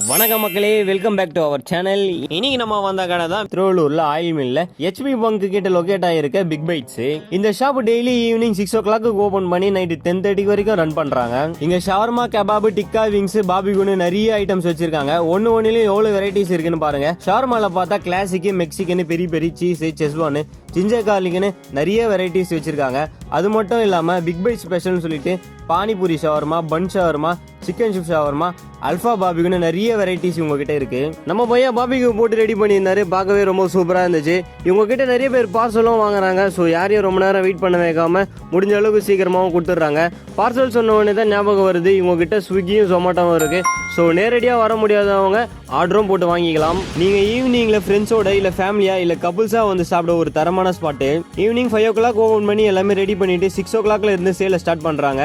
வணக்கம் மக்களே, welcome back to our channel. இன்னைக்கு நம்ம வந்த கடை தான் திருவள்ளூர்ல ஆயில் மில்ல HP பங்க் கிட்ட லொகேட் ஆயிருக்க பிக் பைட்ஸ். இந்த shop daily evening 6 o'clock open பண்ணி நைட் 10:30 வரைக்கும் ரன் பண்றாங்க. இங்க ஷவர்மா, கபாப், டிக்கா, விங்ஸ், பாபிகுன்னு நிறைய ஐட்டம்ஸ் வச்சிருக்காங்க. ஒண்ணுலயும் எவ்வளவு வெரைட்டிஸ் இருக்குன்னு பாருங்க. ஷவர்மால பார்த்தா கிளாசிக், மெக்சிகன், பெரிய பெரிய சீஸ், செஸ்வான், ஜிஞ்சர் கார்லிக்னு நிறைய வெரைட்டிஸ் வச்சிருக்காங்க. அது மட்டும் இல்லாம பிக் பைட் ஸ்பெஷல்னு சொல்லிட்டு panipuri shawarma, bun shawarma, chicken ஷிப் ஷவர்மா, அல்ஃபா பாபிக்குன்னு நிறைய வெரைட்டிஸ் இவங்க கிட்ட இருக்கு. நம்ம பையன் பாபிக்கு போட்டு ரெடி பண்ணியிருந்தாரு, பார்க்கவே ரொம்ப சூப்பரா இருந்துச்சு. இவங்க கிட்ட நிறைய பேர் பார்சலும் வாங்குறாங்க. ஸோ யாரையும் ரொம்ப நேரம் வெயிட் பண்ண வைக்காம முடிஞ்ச அளவுக்கு சீக்கிரமாகவும் கொடுத்துட்றாங்க. பார்சல் சொன்ன உடனே தான் ஞாபகம் வருது, இவங்க கிட்ட ஸ்விக்கியும் ஜொமேட்டோவும் இருக்கு. ஸோ நேரடியாக வர முடியாதவங்க ஆர்டரும் போட்டு வாங்கிக்கலாம். நீங்க ஈவினிங்ல ஃப்ரெண்ட்ஸோட இல்ல ஃபேமிலியா இல்ல கப்புள்ஸா வந்து சாப்பிட ஒரு தரமான ஸ்பாட்டு. ஈவினிங் 5 o'clock ஓபன் பண்ணி எல்லாமே ரெடி பண்ணிட்டு 6 o'clockல இருந்து சேலை ஸ்டார்ட் பண்றாங்க.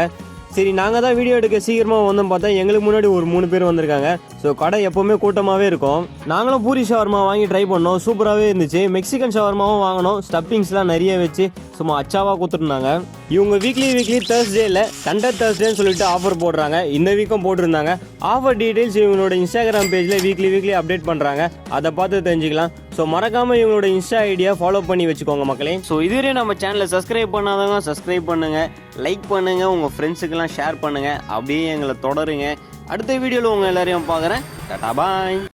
சரி, நாங்கள் தான் வீடியோ எடுக்க சீக்கிரமாக வந்தோம் பார்த்தா எங்களுக்கு முன்னாடி ஒரு 3 பேர் வந்திருக்காங்க. ஸோ கடை எப்போவுமே கூட்டமாகவே இருக்கும். நாங்களும் பூரி ஷவர்மா வாங்கி ட்ரை பண்ணோம், சூப்பராகவே இருந்துச்சு. மெக்சிகன் ஷவர்மாவும் வாங்கினோம், ஸ்டப்பிங்ஸ்லாம் நிறைய வச்சு சும்மா அச்சாவாக கொடுத்துருந்தாங்க. இவங்க வீக்லி தேர்ஸ்டேல டண்டர் தேர்ஸ்டேன்னு சொல்லிட்டு ஆஃபர் போடுறாங்க. இந்த வீக்கும் போட்டிருந்தாங்க. ஆஃபர் டீடைல்ஸ் இவங்களோட இன்ஸ்டாகிராம் பேஜில் வீக்லி அப்டேட் பண்ணுறாங்க, அதை பார்த்து தெரிஞ்சுக்கலாம். ஸோ மறக்காமல் இவங்களோட இன்ஸ்டா ஐடியா ஃபாலோ பண்ணி வச்சுக்கோங்க மக்களே. ஸோ இதுவரையும் நம்ம சேனலை சப்ஸ்கிரைப் பண்ணாதவங்க சப்ஸ்கிரைப் பண்ணுங்கள், லைக் பண்ணுங்கள், உங்கள் ஃப்ரெண்ட்ஸுக்கெல்லாம் ஷேர் பண்ணுங்கள். அப்படியே எங்களை தொடருங்க. அடுத்த வீடியோவில் உங்கள் எல்லாரையும் பார்க்குறேன். டாடா பாய்.